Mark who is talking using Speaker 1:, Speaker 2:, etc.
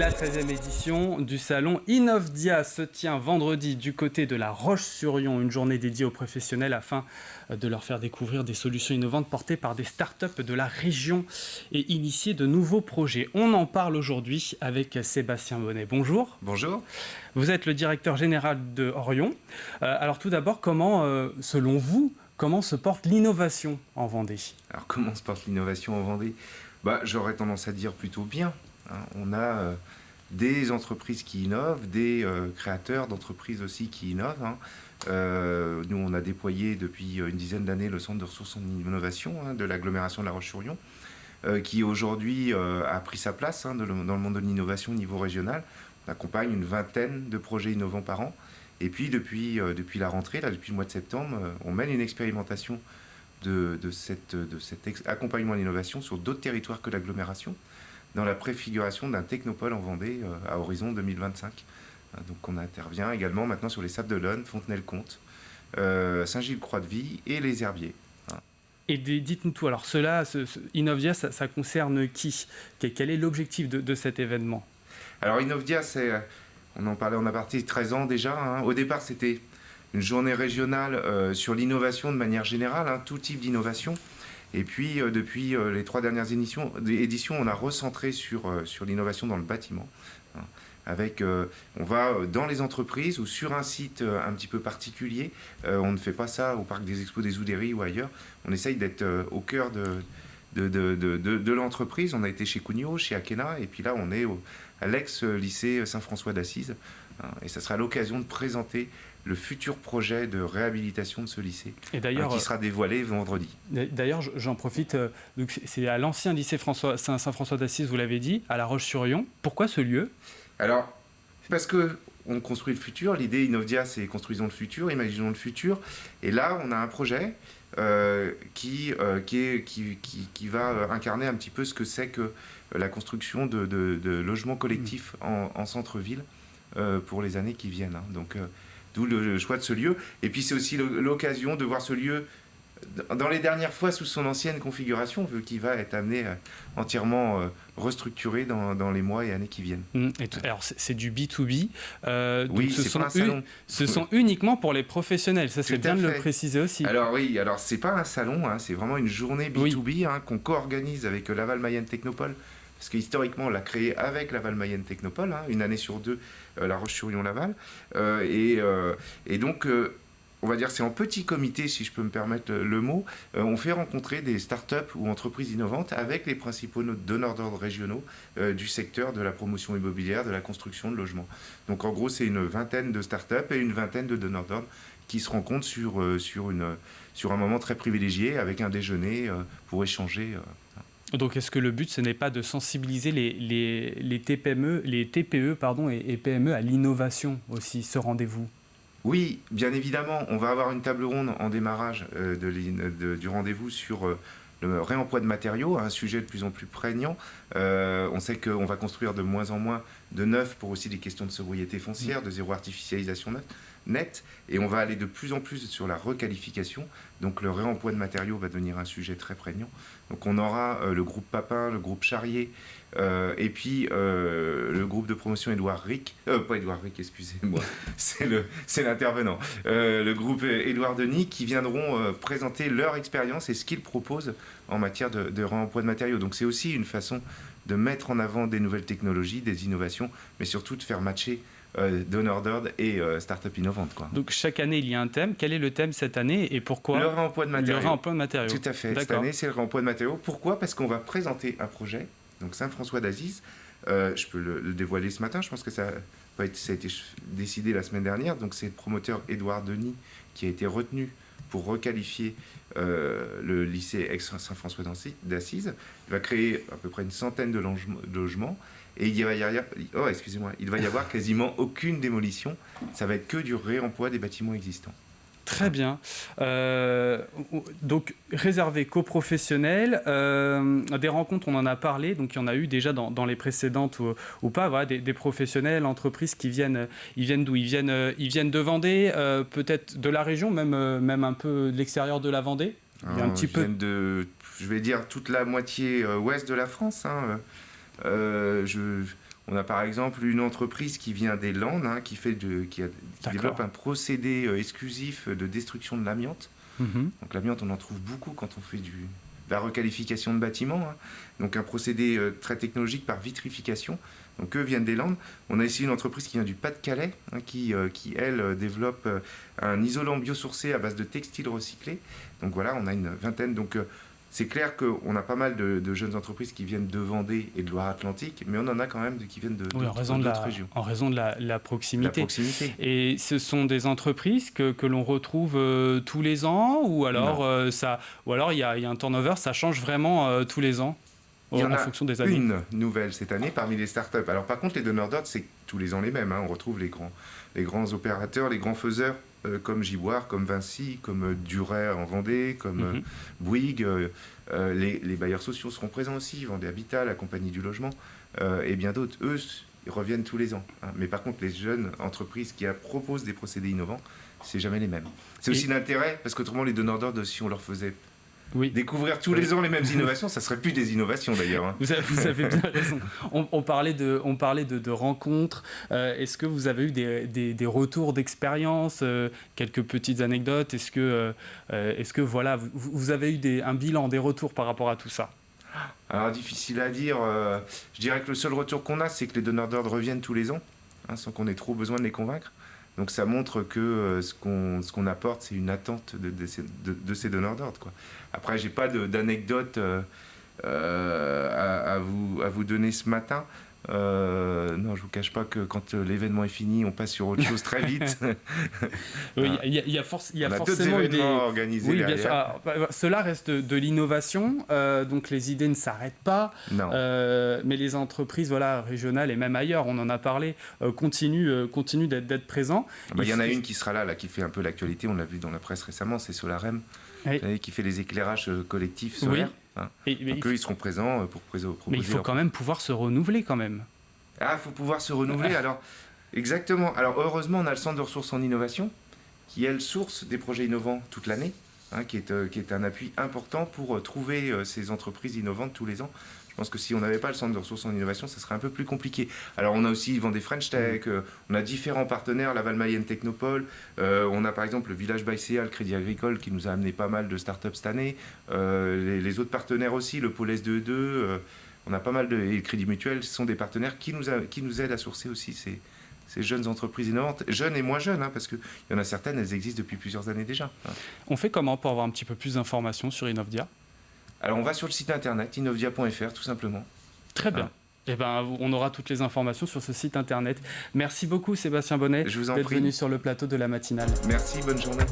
Speaker 1: La 13e édition du salon Innovdia se tient vendredi du côté de La Roche-sur-Yon, une journée dédiée aux professionnels afin de leur faire découvrir des solutions innovantes portées par des startups de la région et initier de nouveaux projets. On en parle aujourd'hui avec Sébastien Bonnet. Bonjour.
Speaker 2: Bonjour.
Speaker 1: Vous êtes le directeur général de Orion. Alors tout d'abord, selon vous, comment se porte l'innovation en Vendée ?
Speaker 2: Alors comment se porte l'innovation en Vendée ? J'aurais tendance à dire plutôt bien. On a des entreprises qui innovent, des créateurs d'entreprises aussi qui innovent. Nous, on a déployé depuis une dizaine d'années le centre de ressources en innovation de l'agglomération de La Roche-sur-Yon, qui aujourd'hui a pris sa place dans le monde de l'innovation au niveau régional. On accompagne une vingtaine de projets innovants par an. Et puis, depuis la rentrée, depuis le mois de septembre, on mène une expérimentation de cet accompagnement à l'innovation sur d'autres territoires que l'agglomération, dans la préfiguration d'un technopole en Vendée à horizon 2025. Donc on intervient également maintenant sur les Sables d'Olonne, Fontenay-le-Comte, Saint-Gilles-Croix-de-Vie et les Herbiers.
Speaker 1: Et dites-nous tout, alors Innovdia, ça concerne qui ? Quel est l'objectif de cet événement ?
Speaker 2: Alors Innovdia, on en parlait, on a parti 13 ans déjà. Au départ, c'était une journée régionale sur l'innovation de manière générale, tout type d'innovation. Et puis, depuis les 3 dernières éditions, on a recentré sur l'innovation dans le bâtiment. On va dans les entreprises ou sur un site un petit peu particulier. On ne fait pas ça au Parc des Expos des Oudéries ou ailleurs. On essaye d'être au cœur de l'entreprise. On a été chez Cugnot, chez Akena, et puis là, on est à l'ex-lycée Saint-François d'Assise. Et ça sera l'occasion de présenter le futur projet de réhabilitation de ce lycée, qui sera dévoilé vendredi.
Speaker 1: D'ailleurs, j'en profite, donc c'est à l'ancien lycée Saint-François d'Assise, vous l'avez dit, à La Roche-sur-Yon. Pourquoi ce lieu ?
Speaker 2: Alors, c'est parce qu'on construit le futur. L'idée Innovdia, c'est construisons le futur, imaginons le futur. Et là, on a un projet qui va incarner un petit peu ce que c'est que la construction de logements collectifs en centre-ville pour les années qui viennent. Donc, d'où le choix de ce lieu. Et puis, c'est aussi l'occasion de voir ce lieu dans les dernières fois sous son ancienne configuration, vu qu'il va être amené entièrement restructuré dans les mois et années qui viennent.
Speaker 1: Alors, c'est du B2B.
Speaker 2: Oui, c'est pas un salon.
Speaker 1: Ce sont uniquement pour les professionnels. Ça, c'est bien de le préciser aussi.
Speaker 2: Alors oui, c'est pas un salon, c'est vraiment une journée B2B qu'on co-organise avec Laval Mayenne Technopole. Parce que historiquement, on l'a créé avec Laval Mayenne Technopole, une année sur 2, La Roche-sur-Yon-Laval. Et donc, on va dire c'est en petit comité, si je peux me permettre le mot. On fait rencontrer des startups ou entreprises innovantes avec les principaux donneurs d'ordre régionaux du secteur de la promotion immobilière, de la construction de logements. Donc en gros, c'est une vingtaine de startups et une vingtaine de donneurs d'ordre qui se rencontrent sur un moment très privilégié avec un déjeuner pour échanger.
Speaker 1: Donc, est-ce que le but, ce n'est pas de sensibiliser les TPE et PME à l'innovation aussi, ce rendez-vous ?
Speaker 2: Oui, bien évidemment. On va avoir une table ronde en démarrage du rendez-vous sur le réemploi de matériaux, un sujet de plus en plus prégnant. On sait qu'on va construire de moins en moins de neuf pour aussi des questions de sobriété foncière, de zéro artificialisation nette. Et on va aller de plus en plus sur la requalification. Donc le réemploi de matériaux va devenir un sujet très prégnant. Donc on aura le groupe Papin, le groupe Charrier, et puis le groupe de promotion Édouard Ric, pas Édouard Ric, excusez-moi, c'est l'intervenant, le groupe Édouard Denis, qui viendront présenter leur expérience et ce qu'ils proposent en matière de réemploi de matériaux. Donc c'est aussi une façon de mettre en avant des nouvelles technologies, des innovations, mais surtout de faire matcher donneurs d'ordre et start-up innovantes. Donc
Speaker 1: chaque année, il y a un thème. Quel est le thème cette année et pourquoi ?
Speaker 2: Le réemploi de matériaux.
Speaker 1: Le réemploi de matériaux.
Speaker 2: Tout à fait. Cette année, c'est le réemploi de matériaux. Pourquoi ? Parce qu'on va présenter un projet, donc Saint-François d'Assise. Je peux le dévoiler ce matin. Je pense que ça a été décidé la semaine dernière. Donc c'est le promoteur Édouard Denis qui a été retenu pour requalifier le lycée ex-Saint-François d'Assise. Il va créer à peu près une centaine de logements et il va y avoir quasiment aucune démolition. Ça va être que du réemploi des bâtiments existants.
Speaker 1: Très bien. Donc, réservé qu'aux professionnels. Des rencontres, on en a parlé, donc il y en a eu déjà dans les précédentes ou pas. Voilà, des professionnels, entreprises qui viennent. Ils viennent d'où ? Ils viennent de Vendée, peut-être de la région, même un peu de l'extérieur de la Vendée. Il y a un petit peu.
Speaker 2: Je vais dire toute la moitié ouest de la France. On a par exemple une entreprise qui vient des Landes, qui développe un procédé exclusif de destruction de l'amiante. Donc l'amiante, on en trouve beaucoup quand on fait de la requalification de bâtiments. Donc un procédé très technologique par vitrification. Donc eux viennent des Landes. On a ici une entreprise qui vient du Pas-de-Calais, qui elle, développe un isolant biosourcé à base de textiles recyclés. Donc voilà, on a une vingtaine. Donc c'est clair qu'on a pas mal de jeunes entreprises qui viennent de Vendée et de Loire-Atlantique, mais on en a quand même qui viennent d'autres régions.
Speaker 1: En raison de la proximité.
Speaker 2: La proximité.
Speaker 1: Et ce sont des entreprises que l'on retrouve tous les ans, ou alors il y a un turnover, ça change vraiment tous les ans
Speaker 2: il y en a
Speaker 1: fonction des années.
Speaker 2: Une nouvelle cette année parmi les startups. Alors par contre, les donneurs d'ordre, c'est tous les ans les mêmes. On retrouve les grands opérateurs, les grands faiseurs, comme Giboire, comme Vinci, comme Duret en Vendée, comme Bouygues. Les bailleurs sociaux seront présents aussi, Vendée Habitat, la Compagnie du Logement, et bien d'autres. Eux, ils reviennent tous les ans. Mais par contre, les jeunes entreprises qui proposent des procédés innovants, c'est jamais les mêmes. C'est aussi l'intérêt, parce qu'autrement, les donneurs d'ordre, si on leur faisait découvrir tous les ans les mêmes innovations, ça serait plus des innovations d'ailleurs.
Speaker 1: Vous avez bien raison. On parlait de rencontres. Est-ce que vous avez eu des retours d'expérience, quelques petites anecdotes? Est-ce que voilà, vous avez eu un bilan, des retours par rapport à tout ça?
Speaker 2: Alors difficile à dire. Je dirais que le seul retour qu'on a, c'est que les donneurs d'ordre reviennent tous les ans, sans qu'on ait trop besoin de les convaincre. Donc ça montre que ce qu'on apporte, c'est une attente de ces donneurs d'ordre, quoi. Après, j'ai pas d'anecdote à vous donner ce matin. Non, je vous cache pas que quand l'événement est fini, on passe sur autre chose très vite.
Speaker 1: Oui, il y a forcément
Speaker 2: d'autres événements organisés derrière.
Speaker 1: Bien sûr. Alors, cela reste de l'innovation, donc les idées ne s'arrêtent pas.
Speaker 2: Non.
Speaker 1: Mais les entreprises, régionales et même ailleurs, on en a parlé, continuent d'être présents.
Speaker 2: Il y en a une qui sera là, qui fait un peu l'actualité. On l'a vu dans la presse récemment, c'est Solarem, qui fait les éclairages collectifs solaires. Donc eux, ils seront présents pour proposer.
Speaker 1: Mais il faut quand même pouvoir se renouveler quand même.
Speaker 2: Ah, il faut pouvoir se renouveler. Alors, exactement. Alors, heureusement, on a le Centre de ressources en innovation qui, elle, source des projets innovants toute l'année, qui est un appui important pour trouver ces entreprises innovantes tous les ans. Je pense que si on n'avait pas le Centre de ressources en innovation, ça serait un peu plus compliqué. Alors, on a aussi Vendée French Tech, on a différents partenaires, la Val-Mayenne Technopole, on a par exemple le Village Baïséa, le Crédit Agricole, qui nous a amené pas mal de startups cette année, les autres partenaires aussi, le Pôle S22, on a pas mal et le Crédit Mutuel, ce sont des partenaires qui nous aident à sourcer aussi ces jeunes entreprises innovantes, jeunes et moins jeunes, parce qu'il y en a certaines, elles existent depuis plusieurs années déjà.
Speaker 1: On fait comment pour avoir un petit peu plus d'informations sur Innovdia ?
Speaker 2: Alors, on va sur le site internet, innovdia.fr, tout simplement.
Speaker 1: Très bien. On aura toutes les informations sur ce site internet. Merci beaucoup, Sébastien Bonnet, d'être venu sur le plateau de la matinale.
Speaker 2: Merci, bonne journée.